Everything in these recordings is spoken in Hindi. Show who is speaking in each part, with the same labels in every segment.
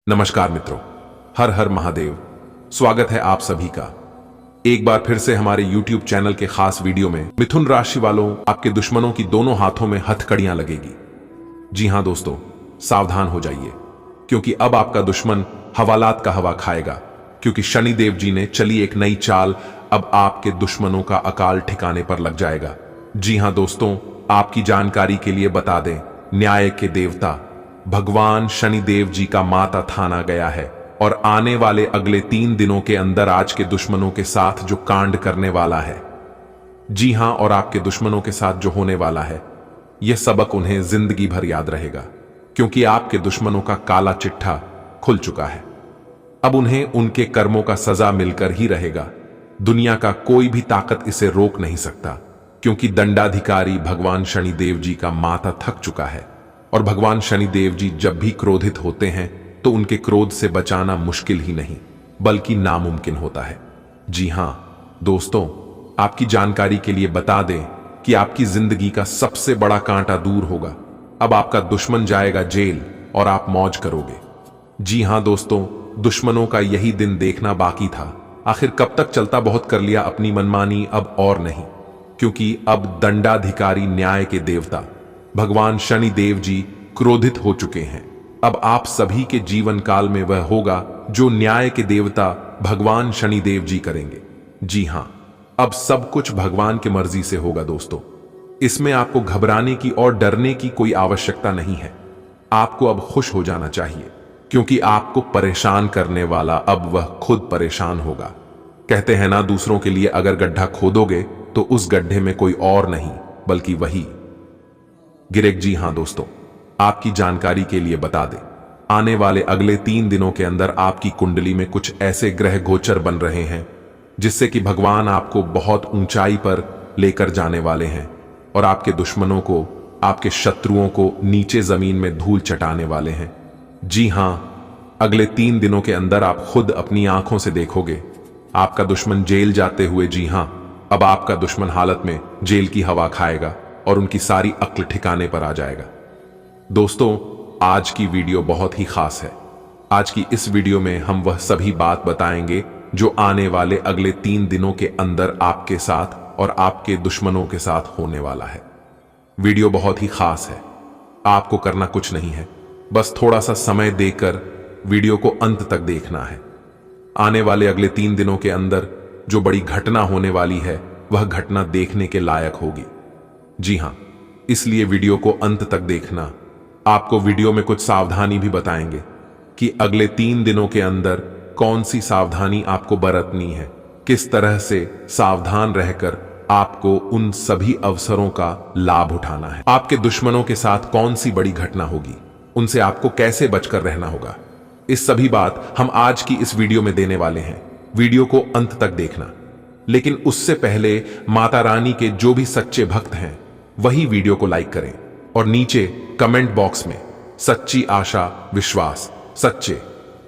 Speaker 1: नमस्कार मित्रों, हर हर महादेव। स्वागत है आप सभी का एक बार फिर से हमारे YouTube चैनल के खास वीडियो में। मिथुन राशि वालों, आपके दुश्मनों की दोनों हाथों में हथकड़ियां लगेगी। जी हां दोस्तों, सावधान हो जाइए, क्योंकि अब आपका दुश्मन हवालात का हवा खाएगा। क्योंकि शनिदेव जी ने चली एक नई चाल, अब आपके दुश्मनों का अकाल ठिकाने पर लग जाएगा। जी हां दोस्तों, आपकी जानकारी के लिए बता दें, न्याय के देवता भगवान शनिदेव जी का माता थाना गया है और आने वाले अगले 3 दिनों के अंदर आज के दुश्मनों के साथ जो कांड करने वाला है, जी हां, और आपके दुश्मनों के साथ जो होने वाला है, यह सबक उन्हें जिंदगी भर याद रहेगा। क्योंकि आपके दुश्मनों का काला चिट्ठा खुल चुका है। अब उन्हें उनके कर्मों का सजा मिलकर ही रहेगा। दुनिया का कोई भी ताकत इसे रोक नहीं सकता, क्योंकि दंडाधिकारी भगवान शनिदेव जी का माथा थक चुका है। और भगवान शनिदेव जी जब भी क्रोधित होते हैं तो उनके क्रोध से बचाना मुश्किल ही नहीं बल्कि नामुमकिन होता है। जी हां दोस्तों, आपकी जानकारी के लिए बता दें कि आपकी जिंदगी का सबसे बड़ा कांटा दूर होगा। अब आपका दुश्मन जाएगा जेल और आप मौज करोगे। जी हां दोस्तों, दुश्मनों का यही दिन देखना बाकी था। आखिर कब तक चलता बहुत कर लिया अपनी मनमानी, अब और नहीं। क्योंकि अब दंडाधिकारी न्याय के देवता भगवान शनिदेव जी क्रोधित हो चुके हैं। अब आप सभी के जीवन काल में वह होगा जो न्याय के देवता भगवान शनिदेव जी करेंगे। जी हां, अब सब कुछ भगवान की मर्जी से होगा दोस्तों। इसमें आपको घबराने की और डरने की कोई आवश्यकता नहीं है। आपको अब खुश हो जाना चाहिए, क्योंकि आपको परेशान करने वाला अब वह खुद परेशान होगा। कहते हैं ना, दूसरों के लिए अगर गड्ढा खोदोगे तो उस गड्ढे में कोई और नहीं बल्कि वही गिरेग। जी हां दोस्तों, आपकी जानकारी के लिए बता दें, आने वाले अगले 3 दिनों के अंदर आपकी कुंडली में कुछ ऐसे ग्रह गोचर बन रहे हैं जिससे कि भगवान आपको बहुत ऊंचाई पर लेकर जाने वाले हैं और आपके दुश्मनों को, आपके शत्रुओं को नीचे जमीन में धूल चटाने वाले हैं। जी हां, अगले 3 दिनों के अंदर आप खुद अपनी आंखों से देखोगे आपका दुश्मन जेल जाते हुए। जी हां, अब आपका दुश्मन हालत में जेल की हवा खाएगा और उनकी सारी अक्ल ठिकाने पर आ जाएगा। दोस्तों, आज की वीडियो बहुत ही खास है। आज की इस वीडियो में हम वह सभी बात बताएंगे जो आने वाले अगले 3 दिनों के अंदर आपके साथ और आपके दुश्मनों के साथ होने वाला है। वीडियो बहुत ही खास है। आपको करना कुछ नहीं है, बस थोड़ा सा समय देकर वीडियो को अंत तक देखना है। आने वाले अगले 3 दिनों के अंदर जो बड़ी घटना होने वाली है, वह घटना देखने के लायक होगी। जी हां, इसलिए वीडियो को अंत तक देखना। आपको वीडियो में कुछ सावधानी भी बताएंगे कि अगले 3 दिनों के अंदर कौन सी सावधानी आपको बरतनी है, किस तरह से सावधान रहकर आपको उन सभी अवसरों का लाभ उठाना है। आपके दुश्मनों के साथ कौन सी बड़ी घटना होगी, उनसे आपको कैसे बचकर रहना होगा, इस सभी बात हम आज की इस वीडियो में देने वाले हैं। वीडियो को अंत तक देखना। लेकिन उससे पहले माता रानी के जो भी सच्चे भक्त हैं वही वीडियो को लाइक करें और नीचे कमेंट बॉक्स में सच्ची आशा, विश्वास, सच्चे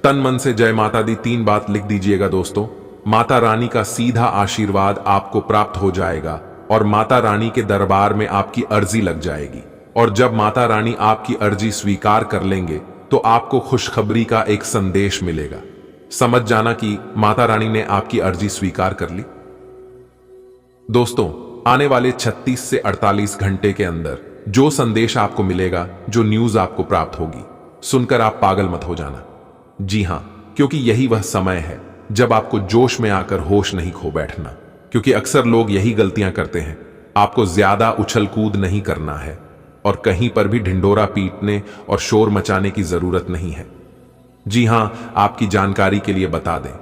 Speaker 1: तन मन से जय माता दी 3 बात लिख दीजिएगा दोस्तों। माता रानी का सीधा आशीर्वाद आपको प्राप्त हो जाएगा और माता रानी के दरबार में आपकी अर्जी लग जाएगी। और जब माता रानी आपकी अर्जी स्वीकार कर लेंगे तो आपको खुशखबरी का एक संदेश मिलेगा। समझ जाना कि माता रानी ने आपकी अर्जी स्वीकार कर ली। दोस्तों, आने वाले 36 से 48 घंटे के अंदर जो संदेश आपको मिलेगा, जो न्यूज आपको प्राप्त होगी, सुनकर आप पागल मत हो जाना। जी हां, क्योंकि यही वह समय है जब आपको जोश में आकर होश नहीं खो बैठना। क्योंकि अक्सर लोग यही गलतियां करते हैं। आपको ज्यादा उछल कूद नहीं करना है और कहीं पर भी ढिंडोरा पीटने और शोर मचाने की जरूरत नहीं है। जी हां, आपकी जानकारी के लिए बता दें,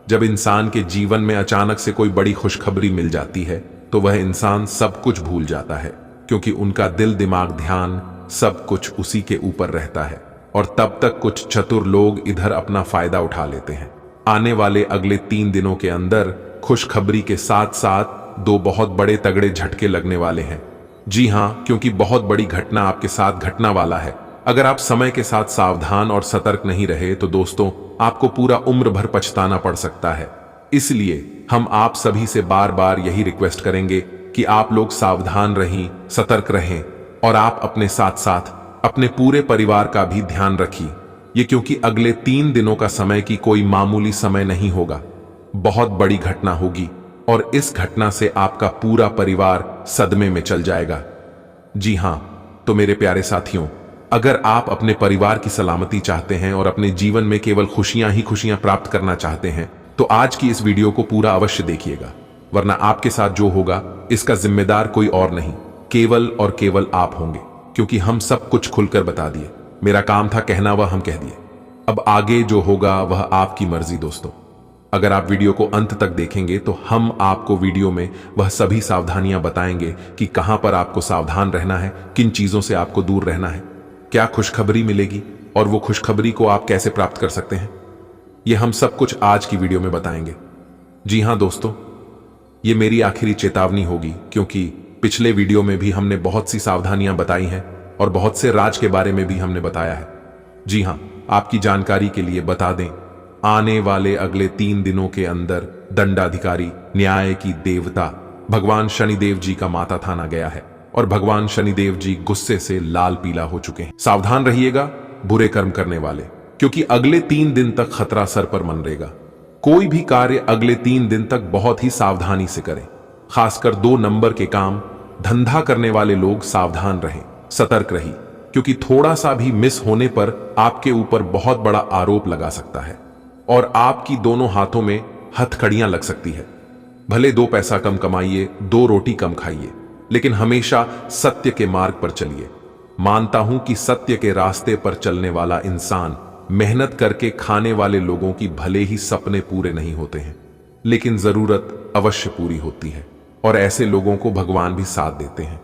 Speaker 1: जब इंसान के जीवन में अचानक से कोई बड़ी खुशखबरी मिल जाती है तो वह इंसान सब कुछ भूल जाता है, क्योंकि उनका दिल, दिमाग, ध्यान सब कुछ उसी के ऊपर रहता है। और तब तक कुछ चतुर लोग इधर अपना फायदा उठा लेते हैं। आने वाले अगले 3 दिनों के अंदर खुशखबरी के साथ साथ 2 बहुत बड़े तगड़े झटके लगने वाले हैं। जी हां, क्योंकि बहुत बड़ी घटना आपके साथ घटना वाला है। अगर आप समय के साथ सावधान और सतर्क नहीं रहे तो दोस्तों, आपको पूरा उम्र भर पछताना पड़ सकता है। इसलिए हम आप सभी से बार बार यही रिक्वेस्ट करेंगे कि आप लोग सावधान रहें, सतर्क रहें और आप अपने साथ साथ अपने पूरे परिवार का भी ध्यान रखिए। ये क्योंकि अगले 3 दिनों का समय की कोई मामूली समय नहीं होगा। बहुत बड़ी घटना होगी और इस घटना से आपका पूरा परिवार सदमे में चल जाएगा। जी हां, तो मेरे प्यारे साथियों, अगर आप अपने परिवार की सलामती चाहते हैं और अपने जीवन में केवल खुशियां ही खुशियां प्राप्त करना चाहते हैं तो आज की इस वीडियो को पूरा अवश्य देखिएगा, वरना आपके साथ जो होगा इसका जिम्मेदार कोई और नहीं, केवल और केवल आप होंगे, क्योंकि हम सब कुछ खुलकर बता दिए। मेरा काम था कहना, वह हम कह दिए। अब आगे जो होगा वह आपकी मर्जी। दोस्तों, अगर आप वीडियो को अंत तक देखेंगे तो हम आपको वीडियो में वह सभी सावधानियां बताएंगे कि कहां पर आपको सावधान रहना है, किन चीजों से आपको दूर रहना है, क्या खुशखबरी मिलेगी और वो खुशखबरी को आप कैसे प्राप्त कर सकते हैं। ये हम सब कुछ आज की वीडियो में बताएंगे। जी हां दोस्तों, ये मेरी आखिरी चेतावनी होगी, क्योंकि पिछले वीडियो में भी हमने बहुत सी सावधानियां बताई हैं और बहुत से राज के बारे में भी हमने बताया है। जी हां, आपकी जानकारी के लिए बता दें, आने वाले अगले 3 दिनों के अंदर दंडाधिकारी, न्याय की देवता भगवान शनिदेव जी का माता थाना गया है और भगवान शनिदेव जी गुस्से से लाल पीला हो चुके हैं। सावधान रहिएगा बुरे कर्म करने वाले, क्योंकि अगले 3 दिन तक खतरा सर पर मंडरेगा। कोई भी कार्य अगले 3 दिन तक बहुत ही सावधानी से करें। खासकर 2 नंबर के काम, धंधा करने वाले लोग सावधान रहें, सतर्क रहिए, क्योंकि थोड़ा सा भी मिस होने पर आपके ऊपर बहुत बड़ा आरोप लगा सकता है और आपकी दोनों हाथों में हथकड़ियां लग सकती है। भले 2 पैसा कम कमाइए, 2 रोटी कम खाइए, लेकिन हमेशा सत्य के मार्ग पर चलिए। मानता हूं कि सत्य के रास्ते पर चलने वाला इंसान, मेहनत करके खाने वाले लोगों की भले ही सपने पूरे नहीं होते हैं, लेकिन जरूरत अवश्य पूरी होती है और ऐसे लोगों को भगवान भी साथ देते हैं,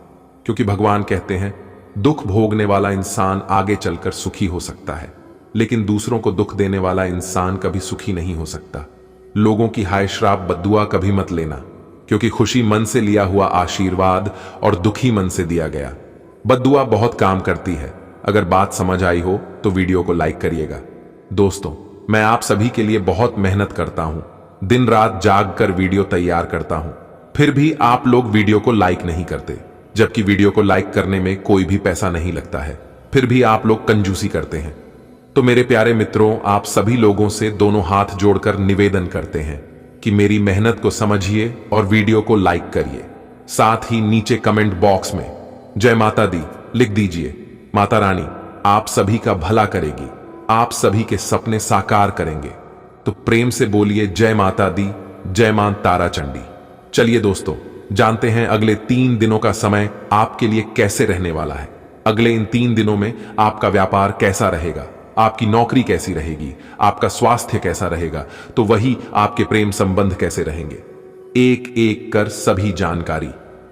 Speaker 1: क्योंकि भगवान कहते हैं दुख भोगने वाला इंसान आगे चलकर सुखी हो सकता है, लेकिन दूसरों को दुख देने वाला इंसान कभी सुखी नहीं हो सकता। लोगों की हाय श्राप बद्दुआ कभी मत लेना, क्योंकि खुशी मन से लिया हुआ आशीर्वाद और दुखी मन से दिया गया बद्दुआ बहुत काम करती है। अगर बात समझ आई हो तो वीडियो को लाइक करिएगा। दोस्तों, मैं आप सभी के लिए बहुत मेहनत करता हूं, दिन रात जाग कर वीडियो तैयार करता हूं, फिर भी आप लोग वीडियो को लाइक नहीं करते, जबकि वीडियो को लाइक करने में कोई भी पैसा नहीं लगता है, फिर भी आप लोग कंजूसी करते हैं। तो मेरे प्यारे मित्रों, आप सभी लोगों से दोनों हाथ जोड़कर निवेदन करते हैं कि मेरी मेहनत को समझिए और वीडियो को लाइक करिए। साथ ही नीचे कमेंट बॉक्स में जय माता दी लिख दीजिए। माता रानी आप सभी का भला करेगी, आप सभी के सपने साकार करेंगे। तो प्रेम से बोलिए जय माता दी, जय मां तारा चंडी। चलिए दोस्तों, जानते हैं अगले 3 दिनों का समय आपके लिए कैसे रहने वाला है। अगले इन 3 दिनों में आपका व्यापार कैसा रहेगा, आपकी नौकरी कैसी रहेगी, आपका स्वास्थ्य कैसा रहेगा, तो वही आपके प्रेम संबंध कैसे रहेंगे। एक एक कर सभी जानकारी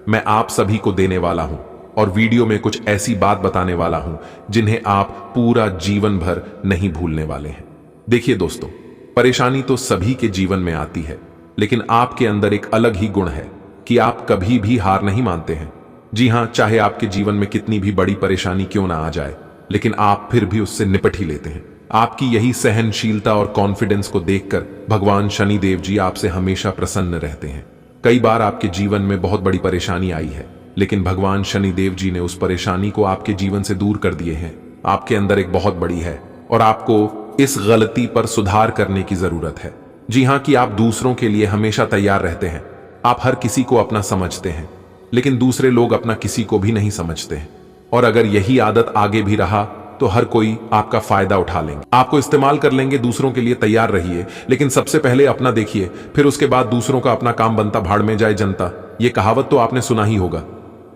Speaker 1: मैं आप सभी को देने वाला हूं और वीडियो में कुछ ऐसी बात बताने वाला हूं जिन्हें आप पूरा जीवन भर नहीं भूलने वाले हैं। देखिए दोस्तों, परेशानी तो सभी के जीवन में आती है, लेकिन आपके अंदर एक अलग ही गुण है कि आप कभी भी हार नहीं मानते हैं। जी हां, चाहे आपके जीवन में कितनी भी बड़ी परेशानी क्यों ना आ जाए, लेकिन आप फिर भी उससे निपट ही लेते हैं। आपकी यही सहनशीलता और कॉन्फिडेंस को देखकर भगवान शनिदेव जी आपसे हमेशा प्रसन्न रहते हैं। कई बार आपके जीवन में बहुत बड़ी परेशानी आई है, लेकिन भगवान शनिदेव जी ने उस परेशानी को आपके जीवन से दूर कर दिए हैं। आपके अंदर एक बहुत बड़ी है और आपको इस गलती पर सुधार करने की जरूरत है। जी हां, कि आप दूसरों के लिए हमेशा तैयार रहते हैं। आप हर किसी को अपना समझते हैं, लेकिन दूसरे लोग अपना किसी को भी नहीं समझते हैं। और अगर यही आदत आगे भी रहा तो हर कोई आपका फायदा उठा लेंगे, आपको इस्तेमाल कर लेंगे। दूसरों के लिए तैयार रहिए, लेकिन सबसे पहले अपना देखिए, फिर उसके बाद दूसरों का अपना काम बनता भाड़ में जाए जनता। ये कहावत तो आपने सुना ही होगा,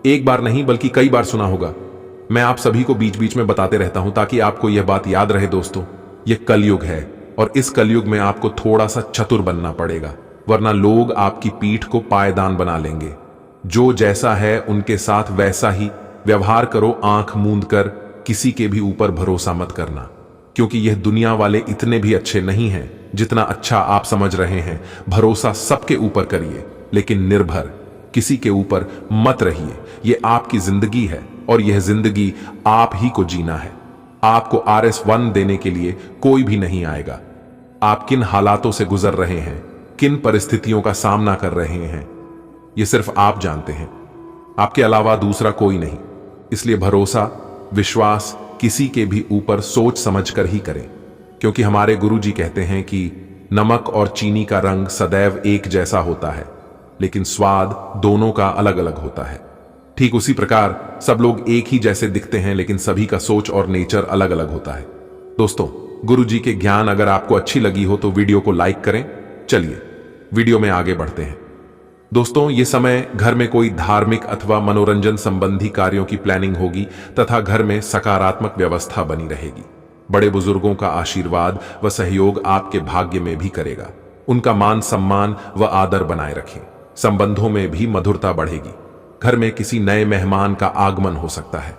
Speaker 1: एक बार नहीं बल्कि कई बार सुना होगा। मैं आप सभी को बीच बीच में बताते रहता हूं ताकि आपको यह बात याद रहे। दोस्तों, यह कलयुग है और इस कलयुग में आपको थोड़ा सा चतुर बनना पड़ेगा, वरना लोग आपकी पीठ को पायदान बना लेंगे। जो जैसा है उनके साथ वैसा ही व्यवहार करो। आंख मूंद कर किसी के भी ऊपर भरोसा मत करना, क्योंकि यह दुनिया वाले इतने भी अच्छे नहीं हैं जितना अच्छा आप समझ रहे हैं। भरोसा सबके ऊपर करिए, लेकिन निर्भर किसी के ऊपर मत रहिए। यह आपकी जिंदगी है और यह जिंदगी आप ही को जीना है। आपको RS1 देने के लिए कोई भी नहीं आएगा। आप किन हालातों से गुजर रहे हैं, किन परिस्थितियों का सामना कर रहे हैं, यह सिर्फ आप जानते हैं, आपके अलावा दूसरा कोई नहीं। इसलिए भरोसा, विश्वास किसी के भी ऊपर सोच समझकर ही करें। क्योंकि हमारे गुरुजी कहते हैं कि नमक और चीनी का रंग सदैव एक जैसा होता है, लेकिन स्वाद दोनों का अलग अलग होता है। ठीक उसी प्रकार सब लोग एक ही जैसे दिखते हैं, लेकिन सभी का सोच और नेचर अलग अलग होता है। दोस्तों, गुरुजी के ज्ञान अगर आपको अच्छी लगी हो तो वीडियो को लाइक करें। चलिए वीडियो में आगे बढ़ते हैं। दोस्तों, ये समय घर में कोई धार्मिक अथवा मनोरंजन संबंधी कार्यों की प्लानिंग होगी तथा घर में सकारात्मक व्यवस्था बनी रहेगी। बड़े बुजुर्गों का आशीर्वाद व सहयोग आपके भाग्य में भी करेगा। उनका मान सम्मान व आदर बनाए रखें। संबंधों में भी मधुरता बढ़ेगी। घर में किसी नए मेहमान का आगमन हो सकता है।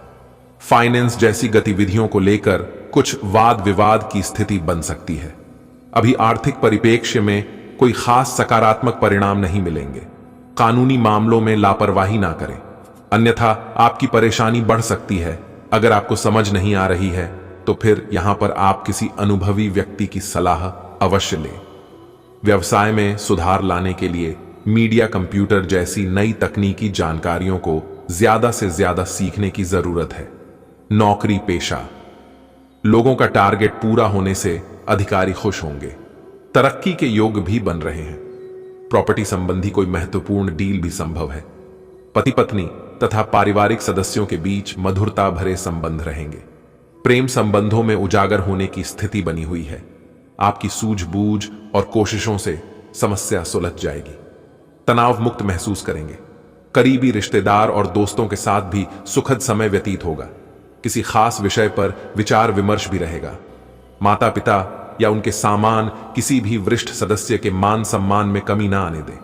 Speaker 1: फाइनेंस जैसी गतिविधियों को लेकर कुछ वाद विवाद की स्थिति बन सकती है। अभी आर्थिक परिप्रेक्ष्य में कोई खास सकारात्मक परिणाम नहीं मिलेंगे। कानूनी मामलों में लापरवाही ना करें, अन्यथा आपकी परेशानी बढ़ सकती है। अगर आपको समझ नहीं आ रही है तो फिर यहां पर आप किसी अनुभवी व्यक्ति की सलाह अवश्य लें। व्यवसाय में सुधार लाने के लिए मीडिया, कंप्यूटर जैसी नई तकनीकी जानकारियों को ज्यादा से ज्यादा सीखने की जरूरत है। नौकरी पेशा, लोगों का टारगेट पूरा होने से अधिकारी खुश होंगे। तरक्की के योग भी बन रहे हैं। प्रॉपर्टी संबंधी कोई महत्वपूर्ण डील भी संभव है। पति पत्नी तथा पारिवारिक सदस्यों के बीच मधुरता भरे संबंध रहेंगे। प्रेम संबंधों में उजागर होने की स्थिति बनी हुई है। आपकी सूझबूझ और कोशिशों से समस्या सुलझ जाएगी। तनाव मुक्त महसूस करेंगे। करीबी रिश्तेदार और दोस्तों के साथ भी सुखद समय व्यतीत होगा। किसी खास विषय पर विचार विमर्श भी रहेगा। माता पिता या उनके सामान, किसी भी वरिष्ठ सदस्य के मान सम्मान में कमी ना आने दें।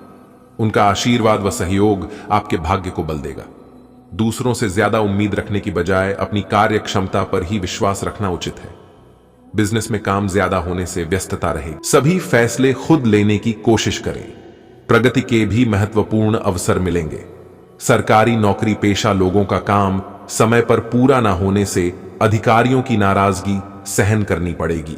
Speaker 1: उनका आशीर्वाद व सहयोग आपके भाग्य को बल देगा। दूसरों से ज्यादा उम्मीद रखने की बजाय अपनी कार्य क्षमता पर ही विश्वास रखना उचित है। बिजनेस में काम ज्यादा होने से व्यस्तता रहेगी। सभी फैसले खुद लेने की कोशिश करें। प्रगति के भी महत्वपूर्ण अवसर मिलेंगे। सरकारी नौकरी पेशा लोगों का काम समय पर पूरा ना होने से अधिकारियों की नाराजगी सहन करनी पड़ेगी।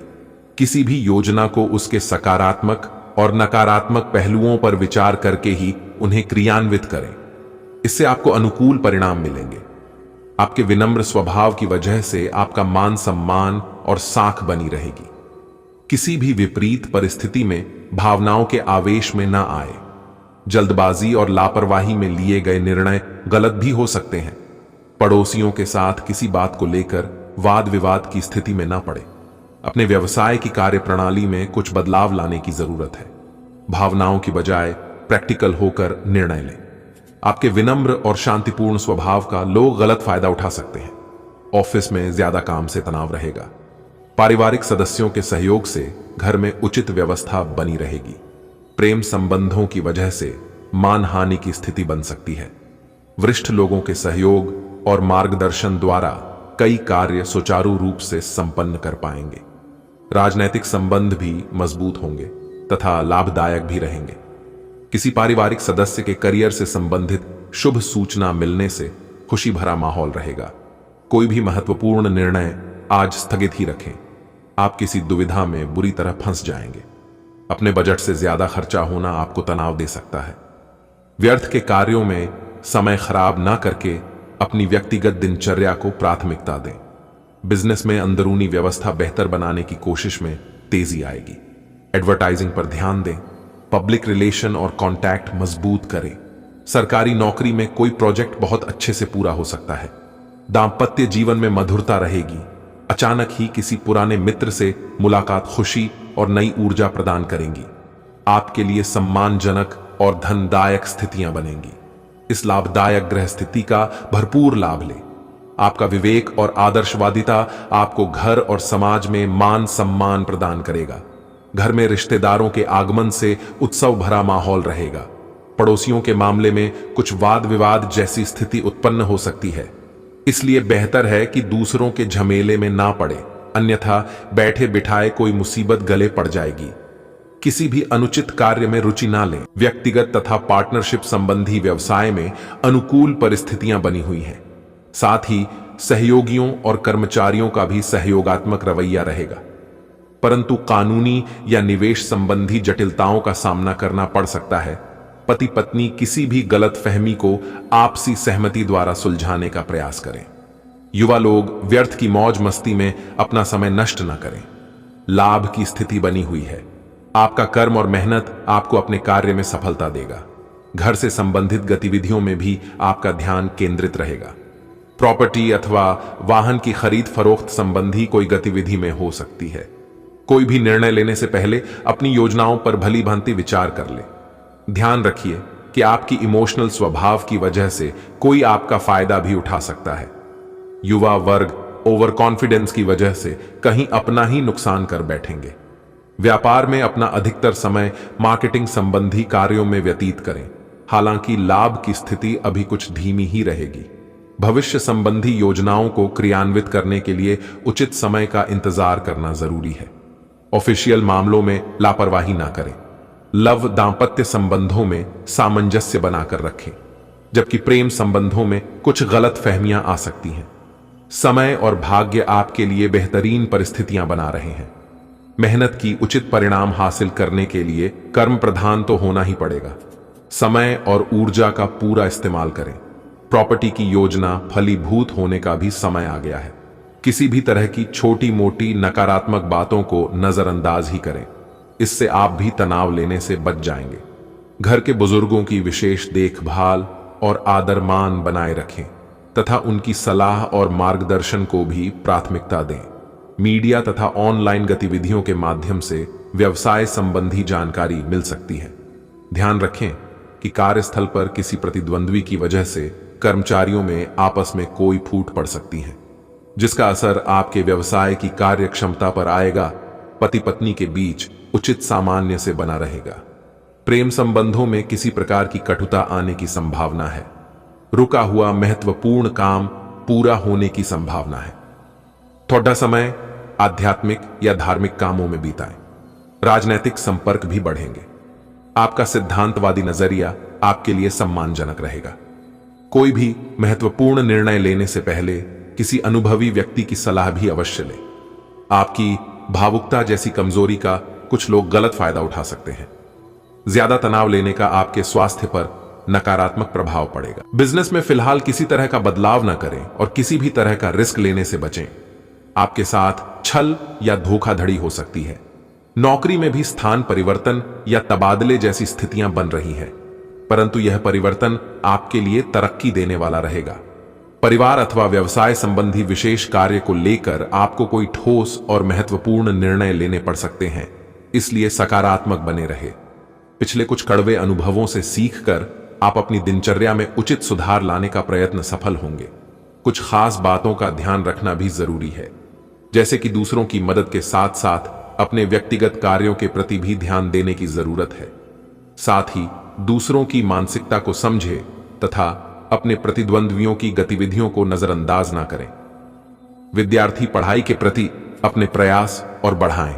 Speaker 1: किसी भी योजना को उसके सकारात्मक और नकारात्मक पहलुओं पर विचार करके ही उन्हें क्रियान्वित करें। इससे आपको अनुकूल परिणाम मिलेंगे। आपके विनम्र स्वभाव की वजह से आपका मान सम्मान और साख बनी रहेगी। किसी भी विपरीत परिस्थिति में भावनाओं के आवेश में ना आए। जल्दबाजी और लापरवाही में लिए गए निर्णय गलत भी हो सकते हैं। पड़ोसियों के साथ किसी बात को लेकर वाद विवाद की स्थिति में ना पड़े। अपने व्यवसाय की कार्यप्रणाली में कुछ बदलाव लाने की जरूरत है। भावनाओं की बजाय प्रैक्टिकल होकर निर्णय लें। आपके विनम्र और शांतिपूर्ण स्वभाव का लोग गलत फायदा उठा सकते हैं। ऑफिस में ज्यादा काम से तनाव रहेगा। पारिवारिक सदस्यों के सहयोग से घर में उचित व्यवस्था बनी रहेगी। प्रेम संबंधों की वजह से मानहानि की स्थिति बन सकती है। वरिष्ठ लोगों के सहयोग और मार्गदर्शन द्वारा कई कार्य सुचारू रूप से संपन्न कर पाएंगे। राजनैतिक संबंध भी मजबूत होंगे तथा लाभदायक भी रहेंगे। किसी पारिवारिक सदस्य के करियर से संबंधित शुभ सूचना मिलने से खुशी भरा माहौल रहेगा। कोई भी महत्वपूर्ण निर्णय आज स्थगित ही रखें। आप किसी दुविधा में बुरी तरह फंस जाएंगे। अपने बजट से ज्यादा खर्चा होना आपको तनाव दे सकता है। व्यर्थ के कार्यों में समय खराब ना करके अपनी व्यक्तिगत दिनचर्या को प्राथमिकता दें। बिजनेस में अंदरूनी व्यवस्था बेहतर बनाने की कोशिश में तेजी आएगी। एडवर्टाइजिंग पर ध्यान दें। पब्लिक रिलेशन और कॉन्टैक्ट मजबूत करें। सरकारी नौकरी में कोई प्रोजेक्ट बहुत अच्छे से पूरा हो सकता है। दांपत्य जीवन में मधुरता रहेगी। अचानक ही किसी पुराने मित्र से मुलाकात खुशी और नई ऊर्जा प्रदान करेंगी। आपके लिए सम्मानजनक और धनदायक स्थितियां बनेंगी। इस लाभदायक ग्रह स्थिति का भरपूर लाभ लें। आपका विवेक और आदर्शवादिता आपको घर और समाज में मान सम्मान प्रदान करेगा। घर में रिश्तेदारों के आगमन से उत्सव भरा माहौल रहेगा। पड़ोसियों के मामले में कुछ वाद विवाद जैसी स्थिति उत्पन्न हो सकती है, इसलिए बेहतर है कि दूसरों के झमेले में ना पड़े, अन्यथा बैठे बिठाए कोई मुसीबत गले पड़ जाएगी। किसी भी अनुचित कार्य में रुचि ना लें। व्यक्तिगत तथा पार्टनरशिप संबंधी व्यवसाय में अनुकूल परिस्थितियां बनी हुई हैं। साथ ही सहयोगियों और कर्मचारियों का भी सहयोगात्मक रवैया रहेगा, परंतु कानूनी या निवेश संबंधी जटिलताओं का सामना करना पड़ सकता है। पति पत्नी किसी भी गलतफहमी को आपसी सहमति द्वारा सुलझाने का प्रयास करें। युवा लोग व्यर्थ की मौज मस्ती में अपना समय नष्ट न करें। लाभ की स्थिति बनी हुई है। आपका कर्म और मेहनत आपको अपने कार्य में सफलता देगा। घर से संबंधित गतिविधियों में भी आपका ध्यान केंद्रित रहेगा। प्रॉपर्टी अथवा वाहन की खरीद फरोख्त संबंधी कोई गतिविधि में हो सकती है। कोई भी निर्णय लेने से पहले अपनी योजनाओं पर भली भांति विचार कर ले। ध्यान रखिए कि आपकी इमोशनल स्वभाव की वजह से कोई आपका फायदा भी उठा सकता है। युवा वर्ग ओवर कॉन्फिडेंस की वजह से कहीं अपना ही नुकसान कर बैठेंगे। व्यापार में अपना अधिकतर समय मार्केटिंग संबंधी कार्यों में व्यतीत करें। हालांकि लाभ की स्थिति अभी कुछ धीमी ही रहेगी। भविष्य संबंधी योजनाओं को क्रियान्वित करने के लिए उचित समय का इंतजार करना जरूरी है। ऑफिशियल मामलों में लापरवाही ना करें। लव दांपत्य संबंधों में सामंजस्य बनाकर रखें, जबकि प्रेम संबंधों में कुछ गलत फहमियां आ सकती हैं। समय और भाग्य आपके लिए बेहतरीन परिस्थितियां बना रहे हैं। मेहनत की उचित परिणाम हासिल करने के लिए कर्म प्रधान तो होना ही पड़ेगा। समय और ऊर्जा का पूरा इस्तेमाल करें। प्रॉपर्टी की योजना फलीभूत होने का भी समय आ गया है। किसी भी तरह की छोटी मोटी नकारात्मक बातों को नजरअंदाज ही करें। इससे आप भी तनाव लेने से बच जाएंगे। घर के बुजुर्गों की विशेष देखभाल और आदर मान बनाए रखें तथा उनकी सलाह और मार्गदर्शन को भी प्राथमिकता दें। मीडिया तथा ऑनलाइन गतिविधियों के माध्यम से व्यवसाय संबंधी जानकारी मिल सकती है। ध्यान रखें कि कार्यस्थल पर किसी प्रतिद्वंद्वी की वजह से कर्मचारियों में आपस में कोई फूट पड़ सकती है, जिसका असर आपके व्यवसाय की कार्य क्षमता पर आएगा। पति पत्नी के बीच उचित सामान्य से बना रहेगा। प्रेम संबंधों में किसी प्रकार की कटुता आने की संभावना है। रुका हुआ महत्वपूर्ण काम पूरा होने की संभावना है। थोड़ा समय आध्यात्मिक या धार्मिक कामों में बिताएं। राजनैतिक संपर्क भी बढ़ेंगे। आपका सिद्धांतवादी नजरिया आपके लिए सम्मानजनक रहेगा। कोई भी महत्वपूर्ण निर्णय लेने से पहले किसी अनुभवी व्यक्ति की सलाह भी अवश्य लें। आपकी भावुकता जैसी कमजोरी का कुछ लोग गलत फायदा उठा सकते हैं। ज्यादा तनाव लेने का आपके स्वास्थ्य पर नकारात्मक प्रभाव पड़ेगा। बिजनेस में फिलहाल किसी तरह का बदलाव न करें और किसी भी तरह का रिस्क लेने से बचें। आपके साथ छल या धोखाधड़ी हो सकती है। नौकरी में भी स्थान परिवर्तन या तबादले जैसी स्थितियां बन रही हैं, परंतु यह परिवर्तन आपके लिए तरक्की देने वाला रहेगा। परिवार अथवा व्यवसाय संबंधी विशेष कार्य को लेकर आपको कोई ठोस और महत्वपूर्ण निर्णय लेने पड़ सकते हैं, इसलिए सकारात्मक बने रहे। पिछले कुछ कड़वे अनुभवों से सीखकर आप अपनी दिनचर्या में उचित सुधार लाने का प्रयत्न सफल होंगे। कुछ खास बातों का ध्यान रखना भी जरूरी है, जैसे कि दूसरों की मदद के साथ साथ अपने व्यक्तिगत कार्यों के प्रति भी ध्यान देने की जरूरत है। साथ ही दूसरों की मानसिकता को समझे तथा अपने प्रतिद्वंद्वियों की गतिविधियों को नजरअंदाज ना करें। विद्यार्थी पढ़ाई के प्रति अपने प्रयास और बढ़ाएं।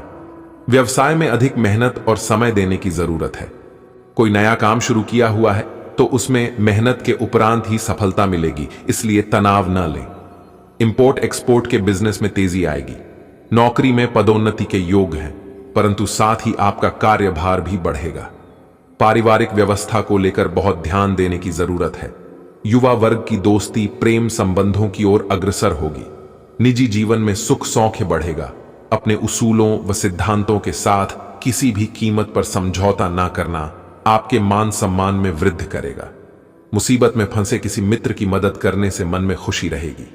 Speaker 1: व्यवसाय में अधिक मेहनत और समय देने की जरूरत है। कोई नया काम शुरू किया हुआ है तो उसमें मेहनत के उपरांत ही सफलता मिलेगी, इसलिए तनाव न लें। इंपोर्ट एक्सपोर्ट के बिजनेस में तेजी आएगी। नौकरी में पदोन्नति के योग हैं, परंतु साथ ही आपका कार्यभार भी बढ़ेगा। पारिवारिक व्यवस्था को लेकर बहुत ध्यान देने की जरूरत है। युवा वर्ग की दोस्ती प्रेम संबंधों की ओर अग्रसर होगी। निजी जीवन में सुख सौख्य बढ़ेगा। अपने उसूलों व सिद्धांतों के साथ किसी भी कीमत पर समझौता ना करना आपके मान सम्मान में वृद्धि करेगा। मुसीबत में फंसे किसी मित्र की मदद करने से मन में खुशी रहेगी।